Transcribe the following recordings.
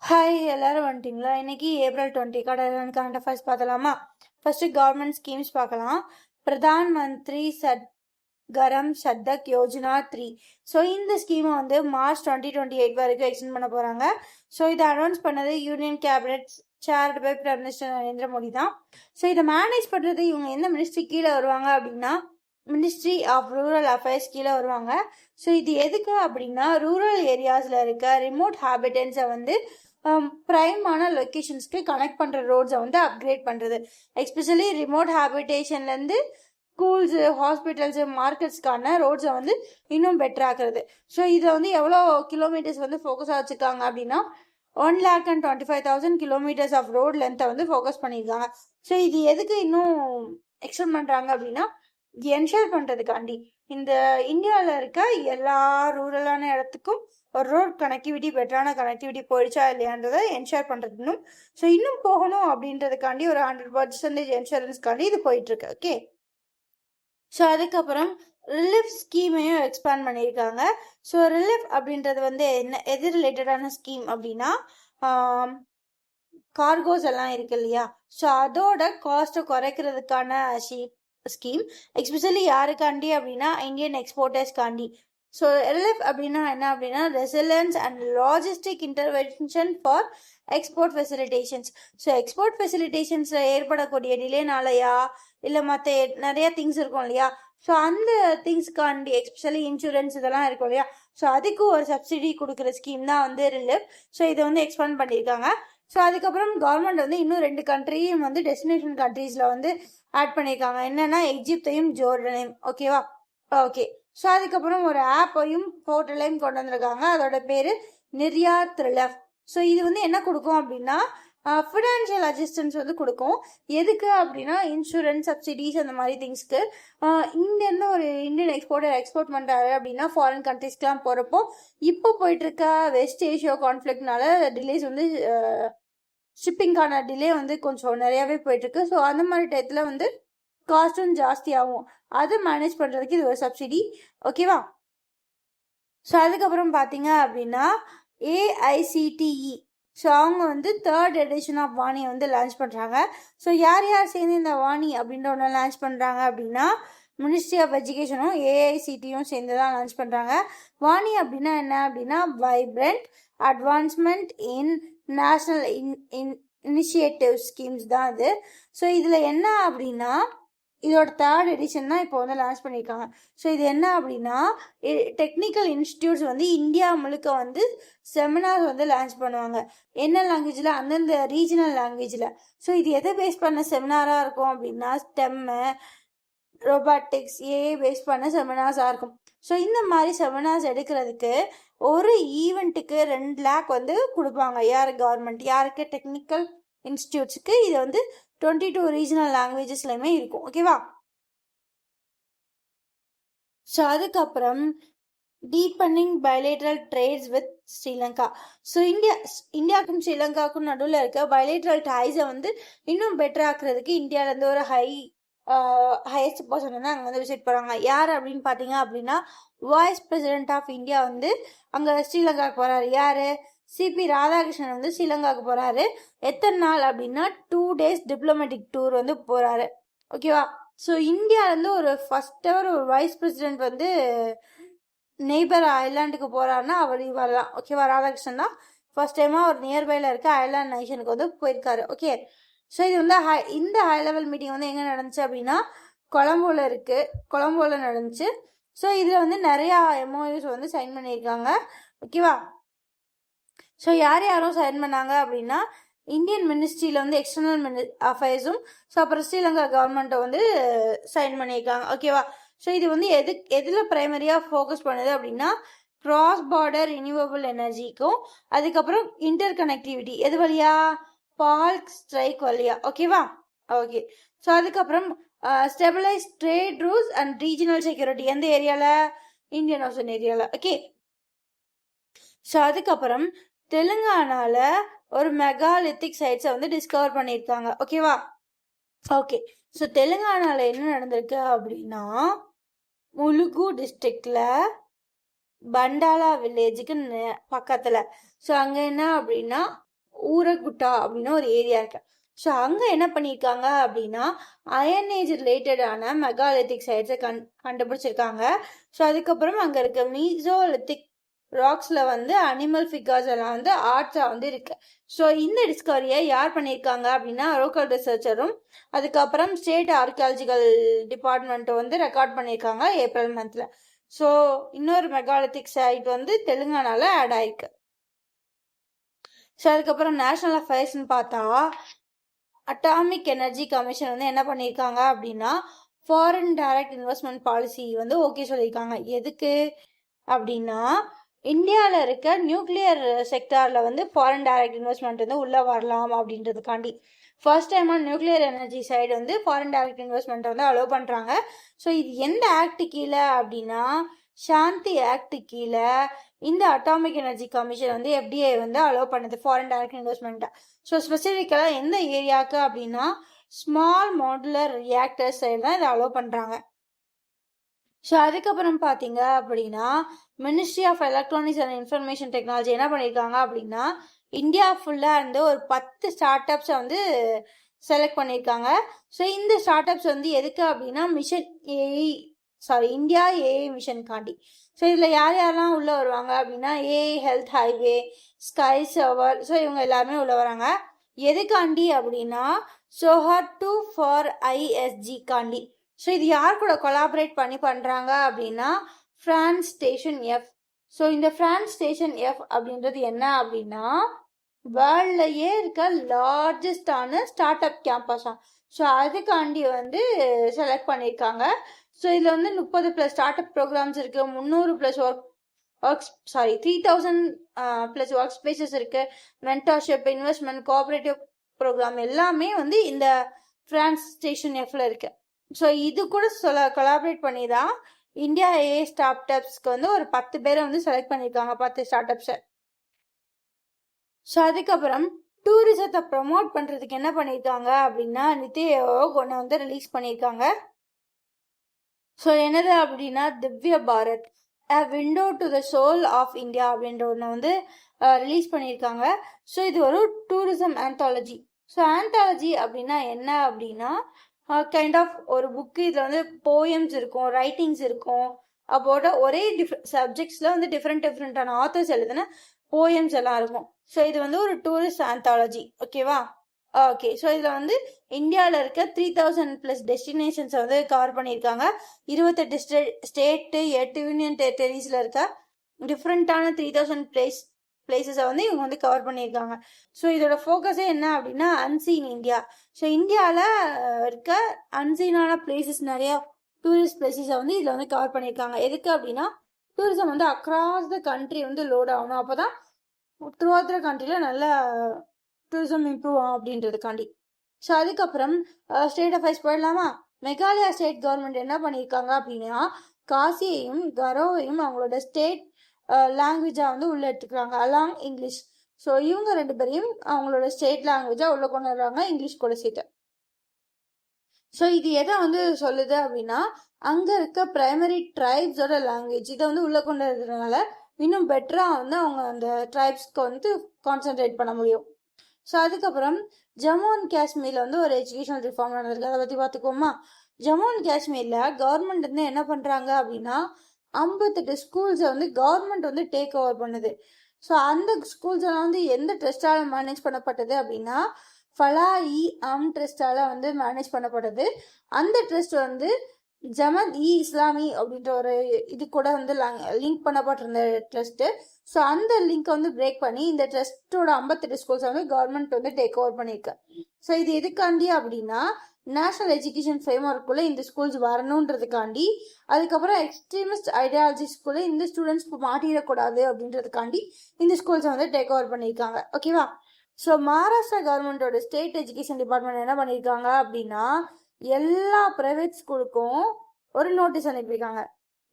Hi எல்லாரும் வந்துட்டிங்களா? இன்னைக்கு ஏப்ரல் 20 கரண்ட் அஃபேர்ஸ் பார்த்தலாமா? ஃபர்ஸ்ட் கவர்மெண்ட் ஸ்கீம்ஸ் பார்க்கலாம். பிரதான் மந்திரி கரம் சதக் யோஜனா 3. ஸோ இந்த ஸ்கீமை வந்து மார்ச் 2028 வரைக்கும் எக்ஸ்டெண்ட் பண்ண போகிறாங்க. ஸோ இதை அனௌன்ஸ் பண்ணது union cabinet chaired by prime minister Narendra Modi தான். ஸோ இதை மேனேஜ் பண்ணுறது இவங்க எந்த மினிஸ்ட்ரி கீழே வருவாங்க அப்படின்னா மினிஸ்ட்ரி ஆஃப் ரூரல் அஃபேர்ஸ் கீழே வருவாங்க. ஸோ இது எதுக்கு அப்படின்னா ரூரல் ஏரியாஸில் இருக்க ரிமோட் ஹேபிட்டன்ஸை வந்து ப்ரைமான லொக்கேஷன்ஸ்க்கு கனெக்ட் பண்ணுற ரோட்ஸை வந்து அப்கிரேட் பண்ணுறது. எஸ்பெஷலி ரிமோட் ஹேபிட்டேஷன்லேருந்து ஸ்கூல்ஸு, ஹாஸ்பிட்டல்ஸு, மார்க்கெட்ஸ்க்கான ரோட்ஸை வந்து இன்னும் பெட்டர் ஆக்குறது. ஸோ இதை வந்து எவ்வளோ கிலோமீட்டர்ஸ் வந்து ஃபோக்கஸாக வச்சுருக்காங்க அப்படின்னா 1,25,000 கிலோமீட்டர்ஸ் ஆஃப் ரோட் லென்த்தை வந்து ஃபோக்கஸ் பண்ணியிருக்காங்க. ஸோ இது எதுக்கு இன்னும் எக்ஸ்டெண்ட் பண்ணுறாங்க அப்படின்னா என்ஷூர் பண்ணுறதுக்காண்டி இந்த இந்தியாவில் இருக்க எல்லா ரூரலான இடத்துக்கும் ஒரு ரோட் கனெக்டிவிட்டி, பெட்டரான கனெக்டிவிட்டி போயிடுச்சா இல்லையான்றதை என்ஷூர் பண்ணுறதுனும் ஸோ இன்னும் போகணும் அப்படின்றதுக்காண்டி ஒரு 100% இன்சூரன்ஸ்க்காண்டி இது போயிட்டுருக்கு. ஓகே, ஸோ அதுக்கப்புறம் ரிலீஃப் ஸ்கீமையும் எக்ஸ்பேண்ட் பண்ணியிருக்காங்க. ஸோ ரிலீஃப் அப்படின்றது வந்து எது ரிலேட்டடான ஸ்கீம் அப்படின்னா கார்கோஸ் எல்லாம் இருக்கு இல்லையா, ஸோ அதோட காஸ்ட்டை குறைக்கிறதுக்கான ஸ்கீம். எஸ்பெஷலி யாருக்காண்டி அப்படின்னா இந்தியன் எக்ஸ்போர்ட்டர்ஸ்காண்டி. ஸோ எல்எஃப் அப்படின்னா என்ன அப்படின்னா resilience and logistic intervention for export facilitations. So export ஃபெசிலிட்டேஷன்ஸில் ஏற்படக்கூடிய டிலேனாலையா இல்லை மற்ற நிறைய திங்ஸ் இருக்கும் இல்லையா, ஸோ அந்த திங்ஸ்க்காண்டி எஸ்பெஷலி இன்சூரன்ஸ் இதெல்லாம் இருக்கும் இல்லையா, ஸோ அதுக்கு ஒரு சப்சிடி கொடுக்குற ஸ்கீம் தான் வந்து ரிலீஃப். ஸோ இதை வந்து எக்ஸ்பேண்ட் பண்ணியிருக்காங்க. ஸோ அதுக்கப்புறம் கவர்மெண்ட் வந்து இன்னும் 2 கண்ட்ரியும் வந்து டெஸ்டினேஷன் கண்ட்ரீஸில் வந்து ஆட் பண்ணியிருக்காங்க. என்னென்னா எகிப்தையும் ஜோர்டனையும். ஓகேவா? ஓகே, ஸோ அதுக்கப்புறம் ஒரு ஆப்பையும் போர்ட்டலையும் கொண்டு வந்திருக்காங்க. அதோட பேர் நிர்யாத் ரிலீஃப். ஸோ இது வந்து என்ன கொடுக்கும் அப்படின்னா ஃபினான்ஷியல் அசிஸ்டன்ஸ் வந்து கொடுக்கும். எதுக்கு அப்படின்னா இன்சூரன்ஸ், சப்சிடிஸ் அந்த மாதிரி திங்ஸ்க்கு. இங்கேருந்து ஒரு இந்தியன் எக்ஸ்போர்ட் பண்ணுறாரு அப்படின்னா ஃபாரின் கண்ட்ரிஸ்க்கெலாம் போகிறப்போ இப்போ போயிட்டுருக்க வெஸ்ட் ஏஷியா கான்ஃப்ளிக்ட்னால டிலேஸ் வந்து ஷிப்பிங்கான டிலே வந்து கொஞ்சம் நிறையாவே போயிட்டுருக்கு. ஸோ அந்த மாதிரி டயத்தில் வந்து காஸ்ட்டும் ஜாஸ்தியாகும். அதை மேனேஜ் பண்ணுறதுக்கு இது ஒரு சப்சிடி. ஓகேவா? ஸோ அதுக்கப்புறம் பார்த்தீங்க அப்படின்னா ஏஐசிடிஇ, ஸோ அவங்க வந்து 3rd எடிஷன் ஆஃப் வாணியை வந்து லான்ச் பண்ணுறாங்க. ஸோ யார் யார் சேர்ந்து இந்த வாணி அப்படின்ற ஒன்று லான்ச் பண்ணுறாங்க அப்படின்னா மினிஸ்ட்ரி ஆஃப் எஜுகேஷனும் ஏஐசிடியும் சேர்ந்து தான் லான்ச் பண்ணுறாங்க. வாணி அப்படின்னா என்ன அப்படின்னா வைப்ரண்ட் அட்வான்ஸ்மெண்ட் இன் நேஷ்னல் இனிஷியேட்டிவ் ஸ்கீம்ஸ் தான் இது. ஸோ இதில் என்ன அப்படின்னா இதோட 3rd எடிஷன் தான் இப்போ வந்து லான்ச் பண்ணியிருக்காங்க. ஸோ இது என்ன அப்படின்னா டெக்னிக்கல் இன்ஸ்டிடியூட்ஸ் வந்து இந்தியா முழுக்க வந்து செமினார் வந்து லான்ச் பண்ணுவாங்க. என்ன லாங்குவேஜில்? அந்தந்த ரீஜனல் லாங்குவேஜில். ஸோ இது எதை பேஸ் பண்ண செமினாராக இருக்கும் அப்படின்னா ஸ்டெம்மு, ரோபாட்டிக்ஸ், ஏஐ பேஸ் பண்ண செமினார்ஸாக இருக்கும். ஸோ இந்த மாதிரி செமினார்ஸ் எடுக்கிறதுக்கு ஒரு ஈவெண்ட்டுக்கு 2 lakh வந்து கொடுப்பாங்க. யார்? கவர்மெண்ட். யாருக்கு? டெக்னிக்கல் இன்ஸ்டிடியூட்ஸுக்கு. இது வந்து 22 ரீஜனல் லாங்குவேஜஸ்லையுமே இருக்கும். ஓகேவா? ஸோ அதுக்கப்புறம் deepening bilateral trades with Sri Lanka. So இந்தியாவுக்கும் ஸ்ரீலங்காவுக்கும் நடுவில் இருக்க பைலேட்ரல் டைஸை வந்து இன்னும் பெட்டர் ஆக்குறதுக்கு இந்தியாவிலேருந்து ஒரு ஹையஸ்ட் பர்சன் வந்து அங்கே வந்து விசிட் போகிறாங்க. யார் அப்படின்னு பார்த்தீங்க அப்படின்னா வைஸ் பிரசிடென்ட் ஆஃப் இந்தியா வந்து அங்கே ஸ்ரீலங்காவுக்கு போகிறாரு. யார்? சிபி ராதாகிருஷ்ணன் வந்து ஸ்ரீலங்காவுக்கு போகிறாரு. எத்தனை நாள் அப்படின்னா 2 days டிப்ளமேட்டிக் டூர் வந்து போகிறாரு. ஓகேவா? ஸோ இந்தியாவிலேருந்து ஒரு ஃபர்ஸ்ட் எவர் ஒரு வைஸ் பிரசிடென்ட் வந்து நெய்பர் ஐலாண்டுக்கு போகிறாருன்னா இவர் தான். ஓகேவா? ராதாகிருஷ்ணன் தான் ஃபர்ஸ்ட் டைமாக ஒரு நியர்பையில் இருக்க ஐலாண்ட் நேஷனுக்கு வந்து போயிருக்காரு. ஓகே, ஸோ இது வந்து இந்த ஹை லெவல் மீட்டிங் வந்து எங்கே நடந்துச்சு அப்படின்னா கொலம்போவில் நடந்துச்சு. ஸோ இதில் வந்து நிறையா எம்ஓயூஸ் வந்து சைன் பண்ணியிருக்காங்க. ஓகேவா? ஸோ யாரும் சைன் பண்ணாங்க அப்படின்னா இந்தியன் மினிஸ்ட்ரியில் வந்து எக்ஸ்டர்னல் அஃபேர்ஸும் ஸோ அப்புறம் ஸ்ரீலங்கா கவர்மெண்ட்டை வந்து சைன் பண்ணியிருக்காங்க. ஓகேவா? ஸோ இது வந்து எதில் ப்ரைமரியாக ஃபோக்கஸ் பண்ணுது அப்படின்னா கிராஸ் பார்டர் ரினியூவபிள் எனர்ஜிக்கும் அதுக்கப்புறம் இன்டர் கனெக்டிவிட்டி எது வழியா? பால்க் ஸ்ட்ரைக் வழியா. ஓகேவா? ஓகே, ஸோ அதுக்கப்புறம் stabilise trade rules and regional security எந்த ஏரியாவில்? இந்தியன் ஓஷன் ஏரியாவில். ஓகே, ஸோ அதுக்கப்புறம் தெலுங்கானால ஒரு மெகாலித்திக் சைட்ஸை வந்து டிஸ்கவர் பண்ணியிருக்காங்க. ஓகேவா? ஓகே, ஸோ தெலுங்கானால என்ன நடந்திருக்கு அப்படின்னா முலுகு டிஸ்ட்ரிக்ட்ல பண்டாலா வில்லேஜுக்கு பக்கத்தில். ஸோ அங்கே என்ன அப்படின்னா ஊரகுட்டா அப்படின்னு ஒரு ஏரியா இருக்கு. ஸோ அங்கே என்ன பண்ணியிருக்காங்க அப்படின்னா அயன் ஏஜ் ரிலேட்டடான மெகாலித்திக் சைட்ஸை கண்டுபிடிச்சிருக்காங்க. ஸோ அதுக்கப்புறம் அங்கே இருக்க மீசோலித்திக் ராக்ஸில் வந்து அனிமல் ஃபிகர்ஸ் எல்லாம் வந்து ஆர்ட்ஸாக வந்து இருக்கு. ஸோ இந்த டிஸ்கவரியை யார் பண்ணியிருக்காங்க அப்படின்னா லோக்கல் ரிசர்ச்சரும் அதுக்கப்புறம் ஸ்டேட் ஆர்கியாலஜிக்கல் டிபார்ட்மெண்ட்டும் வந்து ரெக்கார்ட் பண்ணியிருக்காங்க ஏப்ரல் மந்த்ல. ஸோ இன்னொரு மெகாலித்திக் சைட் வந்து தெலுங்கானால ஆட் ஆயிருக்கு. ஸோ அதுக்கப்புறம் நேஷனல் அஃபேர்ஸ்ன்னு பார்த்தா அட்டாமிக் எனர்ஜி கமிஷன் வந்து என்ன பண்ணியிருக்காங்க அப்படின்னா ஃபாரின் டைரக்ட் இன்வெஸ்ட்மெண்ட் பாலிசி வந்து ஓகே சொல்லியிருக்காங்க. எதுக்கு அப்படின்னா இந்தியாவில் இருக்க நியூக்ளியர் செக்டாரில் வந்து ஃபாரின் டைரக்ட் இன்வெஸ்ட்மெண்ட் வந்து உள்ளே வரலாம் அப்படின்றதுக்காண்டி ஃபர்ஸ்ட் டைமாக நியூக்ளியர் எனர்ஜி சைடு வந்து ஃபாரின் டைரக்ட் இன்வெஸ்ட்மெண்ட் வந்து அலோவ் பண்ணுறாங்க. ஸோ இது எந்த ஆக்ட் கீழே அப்படின்னா சாந்தி ஆக்ட் கீழே இந்த அட்டாமிக் எனர்ஜி கமிஷன் வந்து எஃப்டிஐ வந்து அலோவ் பண்ணுது ஃபாரின் டைரக்ட் இன்வெஸ்ட்மெண்ட்டை. ஸோ ஸ்பெசிஃபிக்கலாக எந்த ஏரியாவுக்கு அப்படின்னா ஸ்மால் மாடுலர் ரியாக்டர் சைடு தான் இதை அலோவ் பண்ணுறாங்க. ஸோ அதுக்கப்புறம் பார்த்தீங்க அப்படின்னா ministry of electronics and information technology என்ன பண்ணியிருக்காங்க அப்படின்னா இந்தியா ஃபுல்லாக இருந்து ஒரு 10 ஸ்டார்ட் அப்ஸை வந்து செலக்ட் பண்ணியிருக்காங்க. ஸோ இந்த ஸ்டார்ட் அப்ஸ் வந்து எதுக்கு அப்படின்னா இந்தியா ஏஐ மிஷன்காண்டி. ஸோ இதில் யார் யாரெல்லாம் உள்ளே வருவாங்க அப்படின்னா AI health highway, sky server, so இவங்க எல்லாருமே உள்ளே வராங்க. எதுக்காண்டி அப்படின்னா சோஹர் 2 ஃபார் ஐஎஸ்ஜி காண்டி. ஸோ இது யார் கூட கொலாபரேட் பண்ணி பண்ணுறாங்க அப்படின்னா ஃப்ரான்ஸ் ஸ்டேஷன் எஃப். ஸோ இந்த ஃப்ரான்ஸ் ஸ்டேஷன் எஃப் அப்படின்றது என்ன அப்படின்னா வேர்ல்ட்லயே இருக்க லார்ஜஸ்டான ஸ்டார்ட் அப் கேம்பஸா. ஸோ அதுக்காண்டி வந்து செலக்ட் பண்ணியிருக்காங்க. ஸோ இதில் வந்து 30+ ஸ்டார்ட் அப் ப்ரோக்ராம்ஸ் இருக்கு, 300+ 3000+ ஒர்க் ஸ்பேசஸ் இருக்கு, மென்டர்ஷிப், இன்வெஸ்ட்மெண்ட், கோஆபரேட்டிவ் ப்ரோக்ராம் எல்லாமே வந்து இந்த ஃப்ரான்ஸ் ஸ்டேஷன் எஃப்ல இருக்கு. ஸோ இது கூட கொலாபரேட் பண்ணி தான் இந்தியா ஏஐ ஸ்டார்ட் அப்ஸ்க்கு வந்து ஒரு 10 பேரை வந்து செலக்ட் பண்ணியிருக்காங்க, 10 ஸ்டார்ட் அப்ஸை. ஸோ அதுக்கப்புறம் டூரிசத்தை ப்ரமோட் பண்ணுறதுக்கு என்ன பண்ணியிருக்காங்க அப்படின்னா நித்தி ஆயோக் ஒன்று வந்து ரிலீஸ் பண்ணியிருக்காங்க. ஸோ என்னது அப்படின்னா Divya Bharat a window to the soul of India அப்படின்ற ஒன்று வந்து ரிலீஸ் பண்ணியிருக்காங்க. ஸோ இது ஒரு டூரிசம் ஆந்தாலஜி. ஸோ ஆந்தாலஜி அப்படின்னா என்ன அப்படின்னா கைண்ட் ஆஃப் ஒரு புக்கு. இதில் வந்து போயம்ஸ் இருக்கும், ரைட்டிங்ஸ் இருக்கும், அப்போட ஒரே சப்ஜெக்ட்ஸில் வந்து டிஃப்ரெண்டான ஆத்தர்ஸ் எழுதுன போயம்ஸ் எல்லாம் இருக்கும். ஸோ இது வந்து ஒரு டூரிஸ்ட் ஆந்தாலஜி. ஓகேவா? ஓகே. ஸோ இதில் வந்து இந்தியாவில் இருக்க 3000+ டெஸ்டினேஷன்ஸை வந்து கவர் பண்ணியிருக்காங்க. 28 ஸ்டேட்டு, 8 யூனியன் டெரிட்டரிஸில் இருக்க டிஃப்ரெண்ட்டான 3000 பிளேசஸை வந்து இவங்க வந்து கவர் பண்ணியிருக்காங்க. ஸோ இதோட ஃபோக்கஸே என்ன அப்படின்னா அன்சீன் இந்தியா. ஸோ இந்தியாவில் இருக்க அன்சீனான பிளேசஸ், நிறைய டூரிஸ்ட் பிளேசஸை வந்து இதில் வந்து கவர் பண்ணியிருக்காங்க. எதுக்கு அப்படின்னா டூரிசம் வந்து அக்ராஸ் த கண்ட்ரி வந்து லோட் ஆகணும், அப்போ தான் த்ரூ அவுட் த கண்ட்ரியில் நல்ல டூரிசம் இம்ப்ரூவ் ஆகும் அப்படின்றதுக்காண்டி. ஸோ அதுக்கப்புறம் ஸ்டேட் அஃபேர்ஸ் போயிடலாமா? மெகாலயா ஸ்டேட் கவர்மெண்ட் என்ன பண்ணியிருக்காங்க அப்படின்னா காசியையும் கரோவையும் அவங்களோட ஸ்டேட் லாங்குவேஜாக வந்து உள்ள எடுத்துக்கிறாங்க அலாங் இங்கிலீஷ். ஸோ இவங்க 2 பேரையும் அவங்களோட ஸ்டேட் லாங்குவேஜாக உள்ள கொண்டு வர்றாங்க இங்கிலீஷ் கூட சேர்த்து. ஸோ இது எதை வந்து சொல்லுது அப்படின்னா அங்கே இருக்க பிரைமரி ட்ரைப்ஸோட லாங்குவேஜ் இதை வந்து உள்ள கொண்டு வரதுனால இன்னும் பெட்டராக வந்து அவங்க அந்த ட்ரைப்ஸ்க்கு வந்து கான்சென்ட்ரேட் பண்ண முடியும். ஸோ அதுக்கப்புறம் ஜம்மு அண்ட் காஷ்மீரில் வந்து ஒரு எஜுகேஷனல் ரிஃபார்ம் நடந்திருக்கு, அதை பற்றி பார்த்துக்கோமா? ஜம்மு அண்ட் காஷ்மீரில் கவர்மெண்ட் வந்து என்ன பண்ணுறாங்க அப்படின்னா 58 ஸ்கூல்ஸை வந்து கவர்மெண்ட் வந்து டேக் ஓவர் பண்ணுது. ஸோ அந்த ஸ்கூல்ஸ் எல்லாம் வந்து எந்த ட்ரஸ்டால மேனேஜ் பண்ணப்பட்டது அப்படின்னா ஃபலாஇ ட்ரஸ்டால வந்து மேனேஜ் பண்ணப்பட்டது. அந்த ட்ரஸ்ட் வந்து ஜமத் இஸ்லாமி அப்படின்ற ஒரு இது கூட வந்து லிங்க் பண்ணப்பட்டிருந்த ட்ரஸ்ட்டு. ஸோ அந்த லிங்க் வந்து பிரேக் பண்ணி இந்த ட்ரஸ்டோட 58 ஸ்கூல்ஸை வந்து கவர்மெண்ட் வந்து டேக் ஓவர் பண்ணியிருக்கு. ஸோ இது எதுக்காண்டி அப்படின்னா நேஷனல் எஜுகேஷன் ஃப்ரேம்ஒர்க்குள்ளே இந்த ஸ்கூல்ஸ் வரணுன்றதுக்காண்டி, அதுக்கப்புறம் எக்ஸ்ட்ரீமிஸ்ட் ஐடியாலஜிஸ்குள்ளே இந்த ஸ்டூடெண்ட்ஸ் மாட்டிடக்கூடாது அப்படின்றதுக்காண்டி இந்த ஸ்கூல்ஸை வந்து டேக் ஓவர் பண்ணியிருக்காங்க. ஓகேவா? ஸோ மகாராஷ்டிரா கவர்மெண்டோட ஸ்டேட் எஜுகேஷன் டிபார்ட்மெண்ட் என்ன பண்ணியிருக்காங்க அப்படின்னா எல்லா ப்ரைவேட் ஸ்கூலுக்கும் ஒரு நோட்டீஸ் அனுப்பியிருக்காங்க.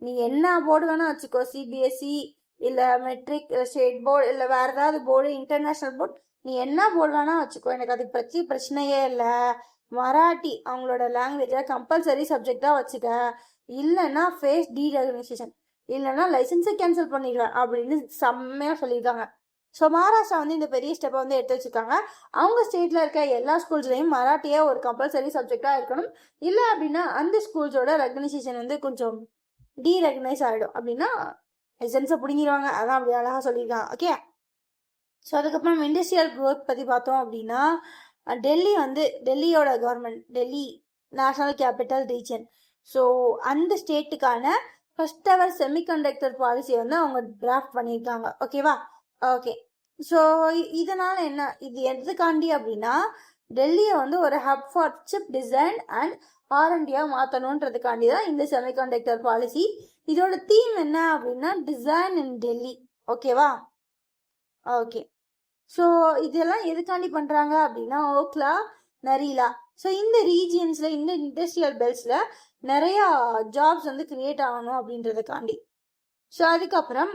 நீ என்ன போர்டு வேணா வச்சுக்கோ, சிபிஎஸ்சி இல்லை மெட்ரிக் இல்லை ஸ்டேட் போர்டு இல்லை வேற ஏதாவது போர்டு, இன்டர்நேஷ்னல் போர்டு, நீ என்ன போர்டு வேணா வச்சுக்கோ, எனக்கு அது பிரச்சனையே இல்லை. மராட்டி அவங்களோட லாங்குவேஜை கம்பல்சரி சப்ஜெக்டாக வச்சுக்க, இல்லைன்னா ஃபேஸ் டீரெகனைசேஷன், இல்லைன்னா லைசன்ஸை கேன்சல் பண்ணிடுவேன் அப்படின்னு செம்மையாக சொல்லியிருக்காங்க. ஸோ மகாராஷ்டிரா வந்து இந்த பெரிய ஸ்டெப்பை வந்து எடுத்து வச்சுருக்காங்க. அவங்க ஸ்டேட்டில் இருக்க எல்லா ஸ்கூல்ஸ்லையும் மராட்டியே ஒரு கம்பல்சரி சப்ஜெக்டாக இருக்கணும். இல்லை அப்படின்னா அந்த ஸ்கூல்ஸோட ரெகனைசேஷன் வந்து கொஞ்சம் டீரெகனைஸ் ஆகிடும். அப்படின்னா எசன்ஸை பிடிங்கிடுவாங்க. அதான் அப்படி அழகாக சொல்லியிருக்காங்க. ஓகே. ஸோ அதுக்கப்புறம் இண்டஸ்ட்ரியல் க்ரோத் பற்றி பார்த்தோம் அப்படின்னா டெல்லியோட government, Delhi national capital region, so அந்த ஸ்டேட்டுக்கான ஃபர்ஸ்ட் எவர் செமிகண்டக்டர் பாலிசி வந்து அவங்க டிராஃப்ட் பண்ணியிருக்காங்க. ஓகேவா? ஓகே. ஸோ இதனால என்ன, இது எதுக்காண்டி அப்படின்னா டெல்லியை வந்து ஒரு hub for chip design and ஆர்என்டியாக மாற்றணுன்றதுக்காண்டி தான் இந்த செமிகண்டக்டர் பாலிசி. இதோட தீம் என்ன அப்படின்னா டிசைன் இன் டெல்லி. ஓகேவா? ஓகே. ஸோ இதெல்லாம் எதுக்காண்டி பண்ணுறாங்க அப்படின்னா ஓக்லா, நரீலா, ஸோ இந்த ரீஜியன்ஸில் இந்த இண்டஸ்ட்ரியல் பெல்ட்ஸில் நிறையா ஜாப்ஸ் வந்து கிரியேட் ஆகணும் அப்படின்றதுக்காண்டி. ஸோ அதுக்கப்புறம்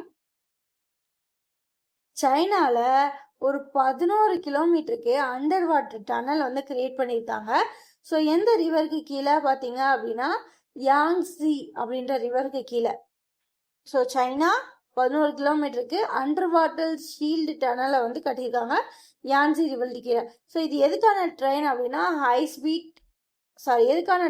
சைனாவில் ஒரு 11 கிலோமீட்டருக்கு அண்டர் வாட்டர் டனல் வந்து கிரியேட் பண்ணியிருக்காங்க. ஸோ எந்த ரிவருக்கு கீழே பார்த்தீங்க அப்படின்னா யாங்ஸி அப்படின்ற ரிவருக்கு கீழே. ஸோ சைனா 11 கிலோமீட்டருக்கு அண்டர் வாட்டர் ஷீல்டு டனலை வந்து கட்டியிருக்காங்க யான்சி ரிவருக்கு கீழே. ஸோ இது எதுக்கான ட்ரெயின் அப்படின்னா எதுக்கான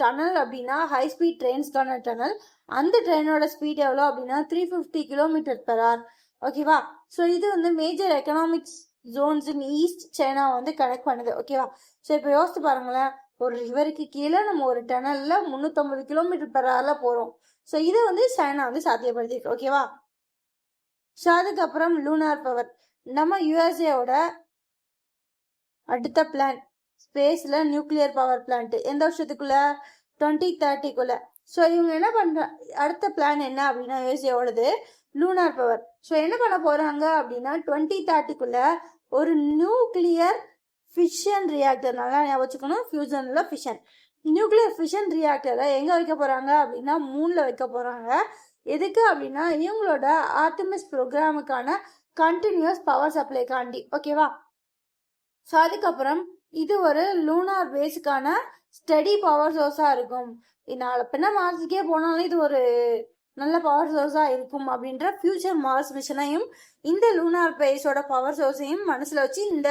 டனல் அப்படின்னா ஹை ஸ்பீட் ட்ரெயின்ஸ்க்கான டனல். அந்த ட்ரெயினோட ஸ்பீட் எவ்வளோ அப்படின்னா 350 km/h. ஓகேவா? ஸோ இது வந்து மேஜர் எக்கனாமிக்ஸ் ஜோன்ஸ் இன் ஈஸ்ட் சைனா வந்து கனெக்ட் பண்ணுது. ஓகேவா? ஸோ இப்போ யோசிச்சு பாருங்களேன், ஒரு ரிவருக்கு கீழே நம்ம ஒரு டனல்ல 350 km/h போகிறோம். ஸோ இதை வந்து சைனா வந்து சாத்தியப்படுத்திருக்கு. ஓகேவா? ஸோ அதுக்கப்புறம் லூனார் பவர், நம்ம யுஎஸ்ஏவோட அடுத்த பிளான் ஸ்பேஸில் நியூக்ளியர் பவர் பிளான்ட் எந்த வருஷத்துக்குள்ள 2030க்குள்ள. ஸோ இவங்க என்ன அடுத்த பிளான் என்ன அப்படின்னா யுஎஸ்ஏவோடது லூனார் பவர். ஸோ என்ன பண்ண போறாங்க அப்படின்னா 2030க்குள்ள ஒரு நியூக்ளியர் ஃபிஷன் ரியாக்டர், நல்லா ஞாபகம் வச்சுக்கணும், ஃபியூசன்ல ஃபிஷன், நியூக்ளியர் ஃபிஷன் ரியாக்டரை எங்கே வைக்க போறாங்க அப்படின்னா மூணில் வைக்க போறாங்க. எதுக்கு அப்படின்னா இவங்களோட ஆர்டமிஸ் ப்ரோக்ராமுக்கான கண்டினியூஸ் பவர் சப்ளை காண்டி. ஓகேவா? ஸோ அதுக்கப்புறம் இது ஒரு லூனார் பேஸுக்கான ஸ்டடி பவர் சோர்ஸாக இருக்கும். நாளை பின்ன மார்ஸுக்கே போனாலும் இது ஒரு நல்ல பவர் சோர்ஸாக இருக்கும் அப்படின்ற ஃபியூச்சர் மார்ஸ் மிஷனையும் இந்த லூனார் பேஸோட பவர் சோர்ஸையும் மனசில் வச்சு இந்த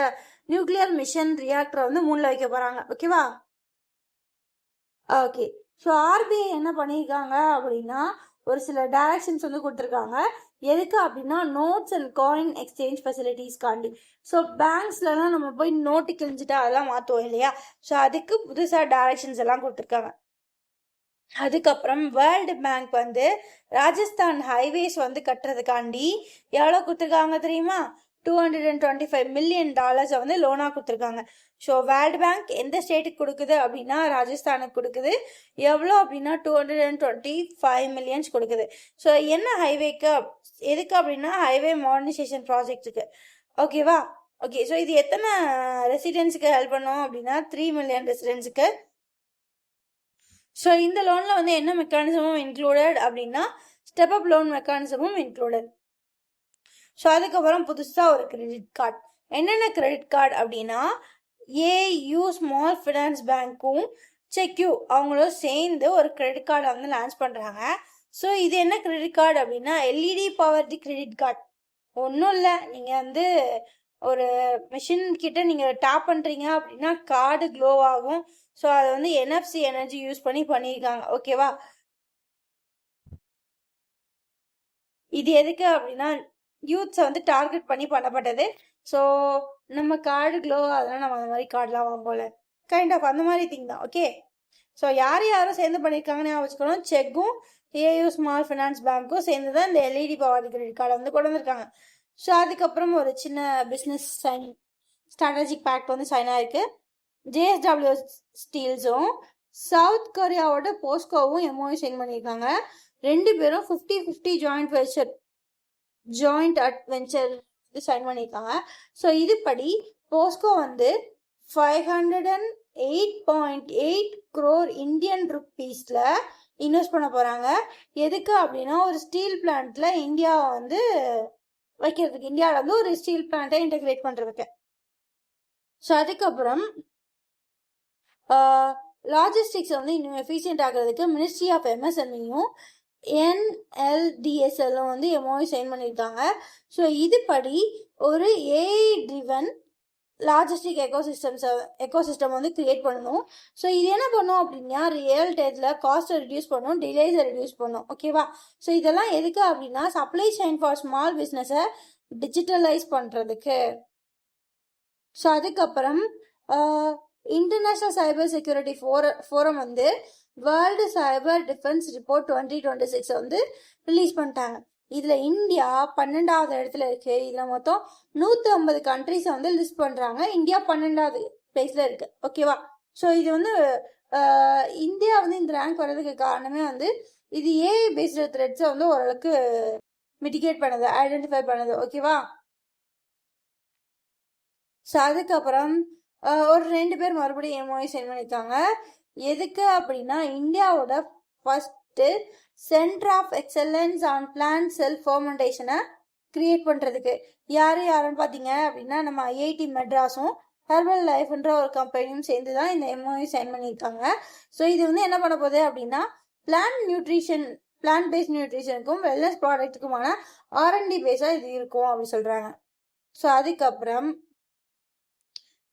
நியூக்ளியர் மிஷன் ரியாக்டரை வந்து மூணில் வைக்க போகிறாங்க. ஓகேவா? ஓகே. ஸோ ஆர்பிஐ என்ன பண்ணியிருக்காங்க அப்படின்னா ஒரு சில டைரக்ஷன்ஸ் வந்து கொடுத்துருக்காங்க. எதுக்கு அப்படின்னா நோட்ஸ் அண்ட் காயின் எக்ஸ்சேஞ்ச் ஃபெசிலிட்டிஸ்காண்டி. ஸோ பேங்க்ஸ்லாம் நம்ம போய் நோட்டு கிழிஞ்சிட்டா அதெல்லாம் மாற்றுவோம் இல்லையா? ஸோ அதுக்கு புதுசாக டைரக்ஷன்ஸ் எல்லாம் கொடுத்துருக்காங்க. அதுக்கப்புறம் வேர்ல்டு பேங்க் வந்து ராஜஸ்தான் ஹைவேஸ் வந்து கட்டுறதுக்காண்டி எவ்வளோ கொடுத்துருக்காங்க தெரியுமா? $225 million வந்து லோனாக கொடுத்துருக்காங்க. ஸோ வேர்ல்டு பேங்க் எந்த ஸ்டேட்டுக்கு கொடுக்குது அப்படின்னா ராஜஸ்தானுக்கு கொடுக்குது. எவ்வளோ அப்படின்னா 225 million கொடுக்குது. ஸோ என்ன ஹைவேக்கு, எதுக்கு அப்படின்னா ஹைவே மாடர்னைசேஷன் ப்ராஜெக்ட்டுக்கு. ஓகேவா? ஓகே. ஸோ இது எத்தனை ரெசிடென்ஸுக்கு ஹெல்ப் பண்ணும் அப்படின்னா 3 million ரெசிடென்ஸுக்கு. ஸோ இந்த லோனில் வந்து என்ன மெக்கானிசமும் இன்க்ளூடட் அப்படின்னா ஸ்டெப் அப் லோன் மெக்கானிசமும் இன்க்ளூடட். ஸோ அதுக்கப்புறம் புதுசாக ஒரு கிரெடிட் கார்டு. என்னென்ன கிரெடிட் கார்டு அப்படின்னா ஏயு ஸ்மால் ஃபினான்ஸ் பேங்க்கும் செக்யூ அவங்களும் சேர்ந்து ஒரு கிரெடிட் கார்டை வந்து லான்ச் பண்ணுறாங்க. ஸோ இது என்ன கிரெடிட் கார்டு அப்படின்னா எல்இடி பவர்டு கிரெடிட் கார்டு. ஒன்றும் இல்லை, நீங்கள் வந்து ஒரு மிஷின் கிட்ட நீங்கள் டேப் பண்ணுறீங்க அப்படின்னா கார்டு க்ளோ ஆகும். ஸோ அதை வந்து NFC எனர்ஜி யூஸ் பண்ணியிருக்காங்க. ஓகேவா? இது எதுக்கு அப்படின்னா யூத்ஸை வந்து டார்கெட் பண்ணி பண்ணப்பட்டது. ஸோ நம்ம கார்டு க்ளோ அதெல்லாம் நம்ம அந்த மாதிரி கார்டெலாம் வாங்கல, கைண்ட் ஆஃப் அந்த மாதிரி திங் தான். ஓகே. ஸோ யாரும் சேர்ந்து பண்ணியிருக்காங்கன்னு வச்சுக்கணும். செக்கும் ஏயு ஸ்மால் ஃபினான்ஸ் பேங்க்கும் சேர்ந்து தான் இந்த எல்இடி பவர் கிரெடிட் கார்டை வந்து கொண்டு வந்திருக்காங்க. ஸோ அதுக்கப்புறம் ஒரு சின்ன பிஸ்னஸ் ஸ்ட்ராட்டஜிக் பேக்ட் வந்து சைன் ஆயிருக்கு. JSW ஸ்டீல்ஸும் சவுத் கொரியாவோட போஸ்கோவும் MOU சைன் பண்ணியிருக்காங்க. ரெண்டு பேரும் 50-50 ஜாயிண்ட் வெஞ்சர் சைன் பண்ணியிருக்காங்க. ஸோ இதுபடி போஸ்கோ வந்து 508.8 crore இந்தியன் ருப்பீஸில் இன்வெஸ்ட் பண்ண போகிறாங்க. எதுக்கு அப்படின்னா ஒரு ஸ்டீல் பிளான்ட்டில் இந்தியாவை வந்து வைக்கிறதுக்கு, இந்தியாவில் வந்து ஒரு ஸ்டீல் பிளான்ட்டை இன்டெகிரேட் பண்ணுறதுக்கு. ஸோ அதுக்கப்புறம் லாஜிஸ்டிக்ஸ் வந்து இன்னும் எஃபிஷியன்ட் ஆகிறதுக்கு மினிஸ்ட்ரி ஆஃப் MSMEயும் NLDSL வந்து MOU சைன் பண்ணியிருக்காங்க. ஸோ இதுபடி ஒரு ஏஐ ட்ரிவன் லாஜிஸ்டிக் எக்கோசிஸ்டம் வந்து கிரியேட் பண்ணணும். ஸோ இது என்ன பண்ணும் அப்படின்னா ரியல் டேத்தில் காஸ்ட்டை ரிடியூஸ் பண்ணும், டிலேஸை ரிடியூஸ் பண்ணும். ஓகேவா? ஸோ இதெல்லாம் எதுக்கு அப்படின்னா சப்ளை செயின் ஃபார் ஸ்மால் பிஸ்னஸை டிஜிட்டலைஸ் பண்ணுறதுக்கு. ஸோ அதுக்கப்புறம் இன்டர்நேஷ்னல் சைபர் செக்யூரிட்டி ஃபோரம் வந்து வேர்ல்டு சைபர் டிஃபென்ஸ் ரிப்போர்ட் 2026 வந்து ரிலீஸ் பண்ணிட்டாங்க. இதுல இந்தியா 12வது இடத்துல இருக்கு. இதுல மொத்தம் 150 கண்ட்ரிஸ் வந்து லிஸ்ட் பண்றாங்க. இந்தியா 12வது பிளேஸ்ல இருக்கு. ஓகேவா? ஸோ இது வந்து இந்தியா வந்து இந்த ரேங்க் வர்றதுக்கு காரணமே வந்து இது ஏஐ பேஸ்டு த்ரெட்ஸை வந்து ஓரளவுக்கு மிட்டிகேட் பண்ணுது, ஐடென்டிஃபை பண்ணுது. ஓகேவா? ஸோ அதுக்கப்புறம் ஒரு 2 பேர் மறுபடியும் எம்ஓஐ சைன் பண்ணியிருக்காங்க. எதுக்கு அப்படின்னா இந்தியாவோட first centre of excellence on plant self ஃபர்மெண்டேஷனை கிரியேட் பண்ணுறதுக்கு. யாருன்னு பார்த்தீங்க அப்படின்னா நம்ம ஐஐடி மெட்ராஸும் ஹெர்பல் லைஃப்ன்ற ஒரு கம்பெனியும் சேர்ந்து தான் இந்த எம்ஓஐ சைன் பண்ணியிருக்காங்க. ஸோ இது வந்து என்ன பண்ண போகுது அப்படின்னா பிளான்ட் பேஸ்ட் நியூட்ரிஷனுக்கும் வெல்னஸ் ப்ராடக்ட்டுக்குமான R&D பேஸாக இது இருக்கும் அப்படின்னு சொல்கிறாங்க. ஸோ அதுக்கப்புறம்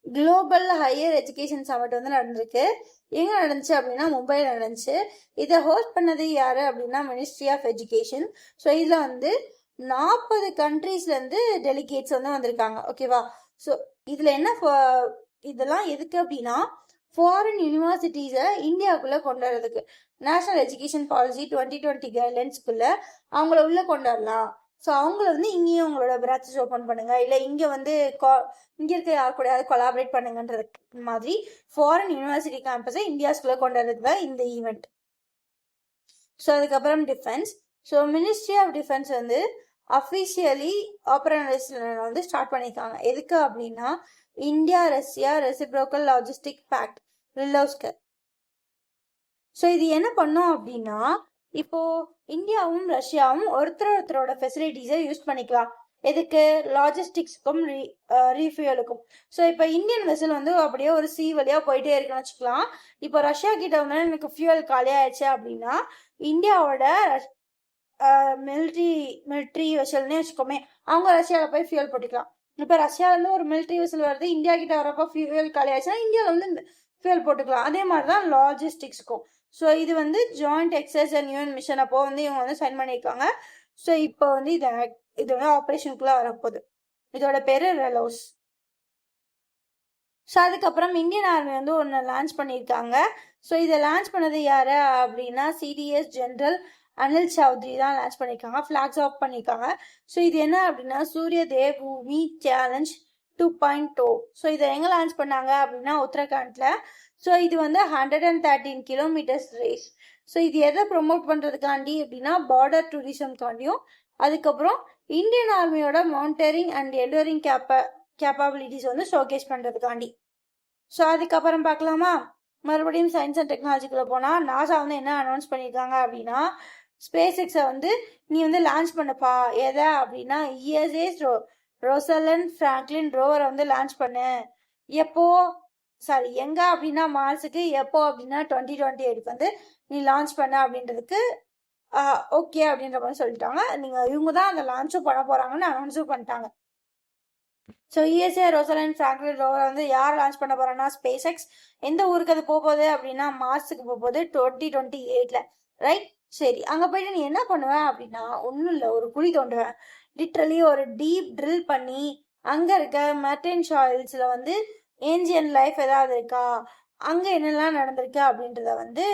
குளோபல் ஹையர் எஜுகேஷன் சமிட் வந்து நடந்திருக்கு. எங்க நடந்துச்சு அப்படின்னா மும்பையில் நடந்துச்சு. இதை ஹோஸ்ட் பண்ணது யாரு அப்படின்னா மினிஸ்ட்ரி ஆஃப் எஜுகேஷன். ஸோ இதில் வந்து 40 கண்ட்ரீஸ்லேருந்து டெலிகேட்ஸ் வந்து வந்திருக்காங்க. ஓகேவா? ஸோ இதில் என்ன இதெல்லாம் எதுக்கு அப்படின்னா ஃபாரின் யூனிவர்சிட்டிஸை இந்தியாவுக்குள்ளே கொண்டு வரதுக்கு. நேஷனல் எஜுகேஷன் பாலிசி 2020 கைட்லைன்ஸ்குள்ளே அவங்கள உள்ளே கொண்டு வரலாம். ஸோ அவங்கள வந்து இங்கேயும் உங்களோட பிரான்ச்சஸ் ஓப்பன் பண்ணுங்க, இல்லை இங்கே வந்து இங்கே இருக்க யார் கூடயாவது கொலாபரேட் பண்ணுங்கன்றது மாதிரி ஃபாரின் யூனிவர்சிட்டி கேம்பஸை இந்தியாஸ்குள்ளே கொண்டு வரது தான் இந்த ஈவெண்ட். ஸோ அதுக்கப்புறம் defence. So ministry of defence வந்து அஃபிஷியலி ஆப்பரேஷன் வந்து ஸ்டார்ட் பண்ணியிருக்காங்க. எதுக்கு அப்படின்னா India Russia reciprocal logistic pact ரிலோஸ்கர். ஸோ இது என்ன பண்ணோம் அப்படின்னா இப்போ இந்தியாவும் ரஷ்யாவும் ஒருத்தரோட ஃபெசிலிட்டிஸை யூஸ் பண்ணிக்கலாம். எதுக்கு? லாஜிஸ்டிக்ஸுக்கும் ரீஃபியூலுக்கும். ஸோ இப்போ இந்தியன் வெசல் வந்து அப்படியே ஒரு சி வழியாக போயிட்டே இருக்குன்னு வச்சுக்கலாம். இப்போ ரஷ்யா கிட்ட வந்து எனக்கு ஃபியூவல் காலியாகிடுச்சு அப்படின்னா இந்தியாவோட மிலிட்ரி வெசல்னே வச்சுக்கோமே, அவங்க ரஷ்யாவில் போய் ஃபியூவல் போட்டுக்கலாம். இப்போ ரஷ்யாவிலேருந்து ஒரு மிலிட்ரி வெசல் வருது, இந்தியா கிட்ட வரப்போ ஃபியூவல் காலியாச்சுன்னா இந்தியாவில் வந்து ஃபியூவல் போட்டுக்கலாம். அதே மாதிரி தான் லாஜிஸ்டிக்ஸுக்கும். ஸோ இது வந்து joint exercise and UN mission அப்போ வந்து இவங்க வந்து சைன் பண்ணியிருக்காங்க. ஸோ இப்போ வந்து இதோட ஆப்ரேஷனுக்குள்ளே வரப்போகுது. இதோட பேரு ரெலோஸ். ஸோ அதுக்கப்புறம் இந்தியன் ஆர்மி வந்து ஒன்று லான்ச் பண்ணியிருக்காங்க. ஸோ இதை லான்ச் பண்ணது யாரு அப்படின்னா சிடிஎஸ் ஜெனரல் அனில் சௌத்ரி தான் லான்ச் பண்ணியிருக்காங்க, ஃபிளாக்ஸ் ஆஃப் பண்ணியிருக்காங்க. ஸோ இது என்ன அப்படின்னா சூரிய தேவ் பூமி சேலஞ்ச் 2.0. ஸோ இதை எங்கே லான்ச் பண்ணாங்க அப்படின்னா உத்தரகாண்டில். ஸோ இது வந்து 113 கிலோமீட்டர்ஸ் ரேஸ். ஸோ இது எதை ப்ரொமோட் பண்ணுறதுக்காண்டி அப்படின்னா பார்டர் டூரிசம்காண்டியும், அதுக்கப்புறம் இந்தியன் ஆர்மியோட மவுண்டரிங் அண்ட் என்டரிங் கேப்பபிலிட்டிஸ் வந்து ஷோகேஸ் பண்ணுறதுக்காண்டி. ஸோ அதுக்கப்புறம் பார்க்கலாமா? மறுபடியும் சயின்ஸ் அண்ட் டெக்னாலஜிக்குள்ளே போனால் நாசா வந்து என்ன அனௌன்ஸ் பண்ணியிருக்காங்க அப்படின்னா ஸ்பேஸ் எக்ஸை வந்து நீ வந்து லான்ச் பண்ணப்பா. எதை அப்படின்னா இஎஸ்ஏ ரோசலண்ட் ஃப்ராங்க்லின் ரோவரை வந்து லான்ச் பண்ணு. எங்க அப்படின்னா மார்ஸுக்கு. எப்போ அப்படின்னா 2028 வந்து நீ லான்ச் பண்ண அப்படின்றதுக்கு ஓகே அப்படின்ற மாதிரி சொல்லிட்டாங்க. இவங்க தான் அந்த லான்ச்சும் பண்ண போறாங்கன்னு அனௌன்ஸும் பண்ணிட்டாங்க. ஸோ இஎஸ்ஏ ரோசலண்ட் ஃப்ராங்க்லின் ரோவரை வந்து யார் லான்ச் பண்ண போறாங்கன்னா ஸ்பேஸ் எக்ஸ். எந்த ஊருக்கு அது போகுது அப்படின்னா மார்ஸுக்கு போகுது 2028ல. ரைட்? சரி, அங்கே போயிட்டு நீ என்ன பண்ணுவேன் அப்படின்னா ஒன்றும் இல்லை, ஒரு குழி தோண்டுவேன். லிட்ரலி ஒரு டீப் ட்ரில் பண்ணி அங்கே இருக்க மெர்டைன் சாயில்ஸில் வந்து ஏன்சியன் லைஃப் ஏதாவது இருக்கா, அங்கே என்னெல்லாம் நடந்திருக்கு அப்படின்றத வந்து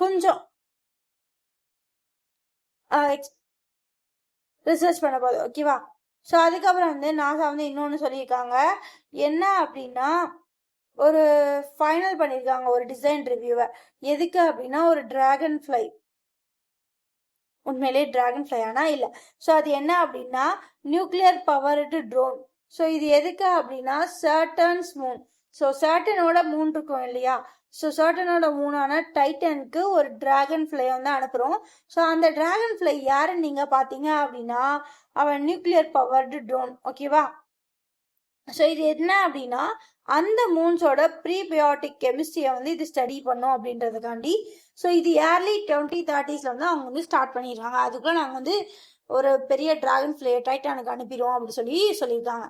கொஞ்சம் ரிசர்ச் பண்ண போகுது. ஓகேவா? ஸோ அதுக்கப்புறம் வந்து நாசா வந்து இன்னொன்று சொல்லியிருக்காங்க. என்ன அப்படின்னா ஒரு ஃபைனல் பண்ணியிருக்காங்க ஒரு டிசைன் ரிவ்யூவை. எதுக்கு அப்படின்னா ஒரு டிராகன் ஃப்ளை. உண்மையிலே டிராகன் ஃப்ளை ஆனால் இல்லை. ஸோ அது என்ன அப்படின்னா நியூக்ளியர் பவர்டு ட்ரோன். ஸோ இது எதுக்கு அப்படின்னா சாட்டர்ன்ஸ் மூன். ஸோ சாட்டர்னோட மூன் இருக்கும் இல்லையா, ஸோ சாட்டர்னோட மூணான டைட்டனுக்கு ஒரு டிராகன் ஃப்ளை வந்து அனுப்புகிறோம். ஸோ அந்த டிராகன் ஃப்ளை யாருன்னு நீங்கள் பார்த்தீங்க அப்படின்னா அவன் நியூக்ளியர் பவர்டு ட்ரோன். ஓகேவா? ஸோ இது என்ன அப்படின்னா அந்த மூன்ஸோட ப்ரீபயோட்டிக் கெமிஸ்ட்ரியை வந்து இது ஸ்டடி பண்ணோம் அப்படின்றதுக்காண்டி. ஸோ இது ஏர்லி 2030s வந்து அவங்க வந்து ஸ்டார்ட் பண்ணிடுறாங்க. அதுக்குள்ள நாங்கள் வந்து ஒரு பெரிய டிராகன் ஃப்ளையை டைட்டானுக்கு அனுப்பிடுவோம் அப்படி சொல்லியிருக்காங்க.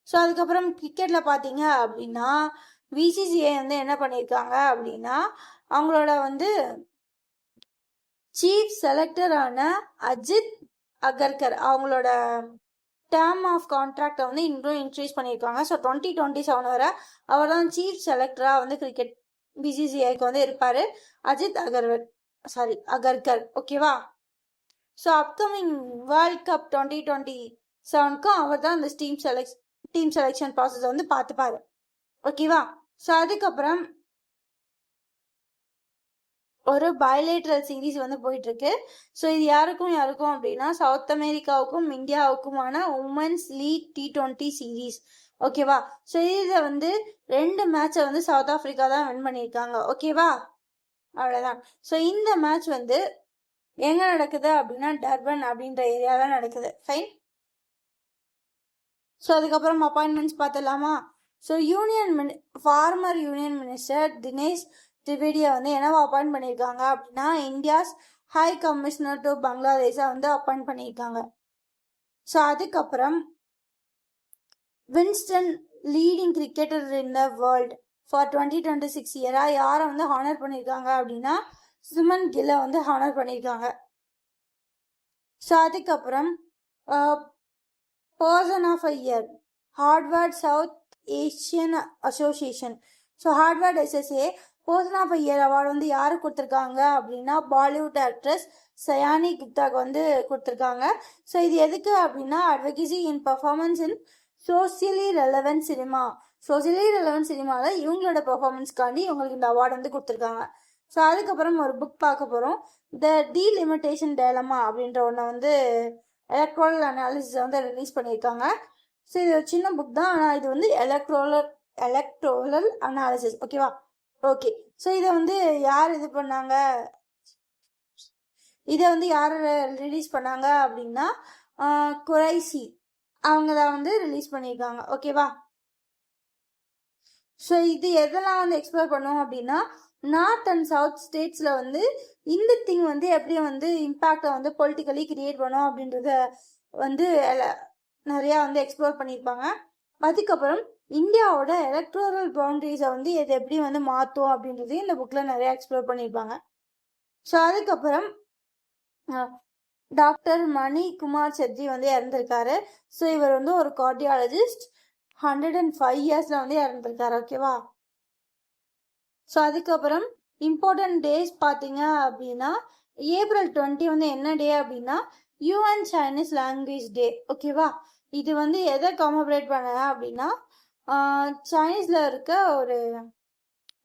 ஸோ அதுக்கப்புறம் கிரிக்கெட்டில் பார்த்தீங்க அப்படின்னா பிசிசிஐ வந்து என்ன பண்ணியிருக்காங்க அப்படின்னா அவங்களோட வந்து சீஃப் செலக்டரான அஜித் அகர்கர் அவங்களோட டேர்ம் ஆஃப் கான்ட்ராக்டை வந்து இன்னும் இன்க்ரீஸ் பண்ணியிருக்காங்க. ஸோ 2027 வரை அவர் தான் சீஃப் செலக்டராக வந்து கிரிக்கெட் பிசிசிஐக்கு வந்து இருப்பார், அஜித் அகர்கர். ஓகேவா? ஸோ அப்கமிங் வேர்ல்ட் கப் 2027க்கும் அவர் தான் அந்த டீம் செலெக்ஷன் ப்ராசஸை வந்து பார்த்துப்பாரு. ஓகேவா? ஸோ அதுக்கப்புறம் ஒரு பைலேட்ரல் சீரீஸ் வந்து போயிட்டு இருக்கு. ஸோ இது யாருக்கும் அப்படின்னா சவுத் அமெரிக்காவுக்கும் இந்தியாவுக்குமான உமன்ஸ் லீக் T20 சீரீஸ். ஓகேவா? ஸோ இதை வந்து 2 மேட்சை வந்து சவுத் ஆப்பிரிக்கா தான் வின் பண்ணியிருக்காங்க. ஓகேவா? அவ்வளோதான். ஸோ இந்த மேட்ச் வந்து எங்க நடக்குது அப்படின்னா டர்பன் அப்படின்ற ஏரியா தான் நடக்குது. ஃபைன். ஸோ அதுக்கப்புறம் அப்பாயின்மெண்ட்ஸ் பார்த்துடலாமா? So former union minister Dinesh திரிவேடியை வந்து என்னவா அப்பாயிண்ட் பண்ணியிருக்காங்க அப்படின்னா இந்தியாஸ் ஹை கமிஷனர் டு பங்களாதேஷை வந்து அப்பாயிண்ட் பண்ணியிருக்காங்க. ஸோ அதுக்கப்புறம் Winston leading cricketer in the world for 2026 இயராக யாரை வந்து ஹானர் பண்ணியிருக்காங்க அப்படின்னா சுமன் கில்லை வந்து ஹானர் பண்ணியிருக்காங்க. ஸோ அதுக்கப்புறம் person of a year Harvard South Asian Association. So Harvard SSA person of a year award வந்து யாருக்கு கொடுத்துருக்காங்க அப்படின்னா பாலிவுட் ஆக்ட்ரஸ் சயானி குப்தாக்கு வந்து கொடுத்துருக்காங்க. ஸோ இது எதுக்கு அப்படின்னா அட்வொகேசி இன் பர்ஃபார்மன்ஸ் இன் சோசியலி ரெலவென்ட் சினிமாவில் இவங்களோட பெர்ஃபார்மன்ஸ்க்காண்டி இவங்களுக்கு இந்த அவார்டு வந்து கொடுத்துருக்காங்க. ஸோ அதுக்கப்புறம் ஒரு புக் பார்க்க போகிறோம். த டீலிமிட்டேஷன் டேலமா அப்படின்ற ஒன்றை வந்து எலக்ட்ரோல் அனாலிசிஸ் வந்து ரிலீஸ் பண்ணியிருக்காங்க. ஸோ இது ஒரு சின்ன புக் தான், ஆனால் இது வந்து எலக்ட்ரோலல் அனாலிசிஸ். ஓகேவா? ஓகே. ஸோ இதை வந்து யார் ரிலீஸ் பண்ணாங்க அப்படின்னா குரைசி அவங்க தான் வந்து ரிலீஸ் பண்ணியிருக்காங்க. ஓகேவா? ஸோ இது எதெல்லாம் வந்து எக்ஸ்ப்ளோர் பண்ணுவோம் அப்படின்னா நார்த் அண்ட் சவுத் ஸ்டேட்ஸில் வந்து இந்த திங் வந்து எப்படி வந்து இம்பேக்டை வந்து பொலிட்டிக்கலி கிரியேட் பண்ணும் அப்படின்றத வந்து நிறையா வந்து எக்ஸ்ப்ளோர் பண்ணியிருப்பாங்க. அதுக்கப்புறம் இந்தியாவோட எலக்ட்ரோரல் பவுண்டரிஸை வந்து இது எப்படி வந்து மாற்றும் அப்படின்றதையும் இந்த புக்கில் நிறையா எக்ஸ்ப்ளோர் பண்ணியிருப்பாங்க. ஸோ அதுக்கப்புறம் டாக்டர் மணி குமார் செட்ரி வந்து இறந்துருக்காரு. ஸோ இவர் வந்து ஒரு கார்டியாலஜிஸ்ட், 105 இயர்ஸில் வந்து இறந்துருக்காரு. ஓகேவா? ஸோ அதுக்கப்புறம் இம்பார்ட்டன்ட் டேஸ் பார்த்தீங்க அப்படின்னா April 20 வந்து என்ன டே அப்படின்னா UN சைனீஸ் லாங்குவேஜ் டே. ஓகேவா? இது வந்து எதை காமபரேட் பண்ண அப்படின்னா சைனீஸில் இருக்க ஒரு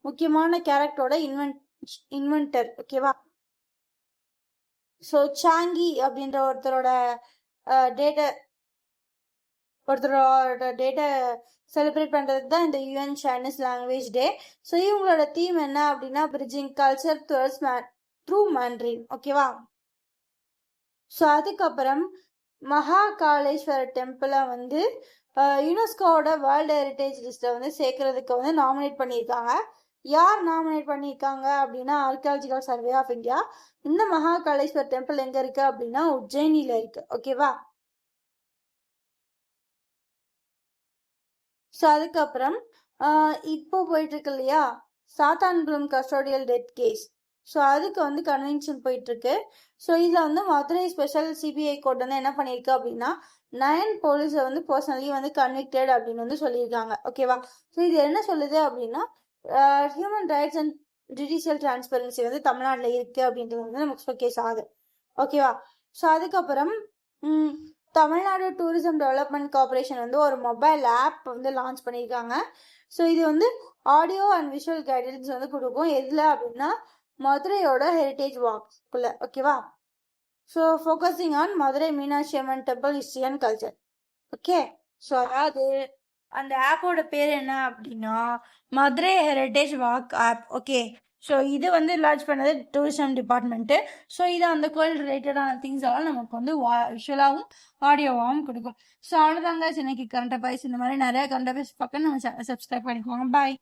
முக்கியமான கேரக்டரோட இன்வென்டர். ஓகேவா? ஸோ சாங்கி அப்படின்ற ஒருத்தரோட டேட்டை செலிப்ரேட் பண்ணுறதுக்கு தான் இந்த UN Chinese language day. So இவங்களோட தீம் என்ன அப்படின்னா பிரிட்ஜிங் கல்ச்சர் த்ரூ மேண்ட்ரின். ஓகேவா? ஸோ அதுக்கப்புறம் மகாகாலேஸ்வரர் டெம்பிளை வந்து யுனெஸ்கோவோட வேர்ல்டு ஹெரிட்டேஜ் லிஸ்ட்டில் வந்து சேர்க்கறதுக்கு வந்து நாமினேட் பண்ணியிருக்காங்க. யார் நாமினேட் பண்ணியிருக்காங்க அப்படின்னா ஆர்கியாலஜிக்கல் சர்வே ஆஃப் இந்தியா. இந்த மகாகாலேஸ்வர் டெம்பிள் எங்கே இருக்குது அப்படின்னா உஜ்ஜயினியில் இருக்குது. ஓகேவா? ஸோ அதுக்கப்புறம் இப்போ போயிட்டு இருக்கு இல்லையா Sathankulam custodial death case. So அதுக்கு வந்து கன்வென்ஷன் போயிட்டுருக்கு. ஸோ இதில் வந்து மதுரை ஸ்பெஷல் சிபிஐ கோர்ட் வந்து என்ன பண்ணியிருக்கு அப்படின்னா 9 போலீஸை வந்து பர்சனலி வந்து கன்விக்டட் அப்படின்னு வந்து சொல்லியிருக்காங்க. ஓகேவா? ஸோ இது என்ன சொல்லுது அப்படின்னா human rights and judicial transparency வந்து தமிழ்நாட்டில் இருக்குது அப்படின்றது வந்து நமக்கு கேஸ் ஆகுது. ஓகேவா? ஸோ அதுக்கப்புறம் தமிழ்நாடு டூரிசம் டெவலப்மெண்ட் கார்பரேஷன் வந்து ஒரு மொபைல் ஆப் வந்து லான்ச் பண்ணியிருக்காங்க. ஸோ இது வந்து ஆடியோ அண்ட் விஷுவல் கைடன்ஸ் வந்து கொடுக்கும். எதில் அப்படின்னா மதுரையோட ஹெரிட்டேஜ் வாக்குள்ள. ஓகேவா? So focusing on Madurai Meenakshi Amman temple history and culture. Okay. So அதாவது அந்த ஆப்போட பேர் என்ன அப்படின்னா Madurai heritage walk app. Okay. So இது வந்து லான்ச் பண்ணது டூரிசம் டிபார்ட்மெண்ட்டு. ஸோ இது அந்த கோயில் ரிலேட்டடான திங்ஸ் எல்லாம் நமக்கு வந்து விஷுவலாகவும் ஆடியோவாகவும் கொடுக்கும். ஸோ அவ்வளோதாங்க இன்னைக்கு கரண்ட் அஃபேர்ஸ். இந்த மாதிரி நிறைய கரண்ட் அஃபேர்ஸ் பார்க்க நம்ம சப்ஸ்கிரைப் பண்ணிக்கோங்க. பாய்.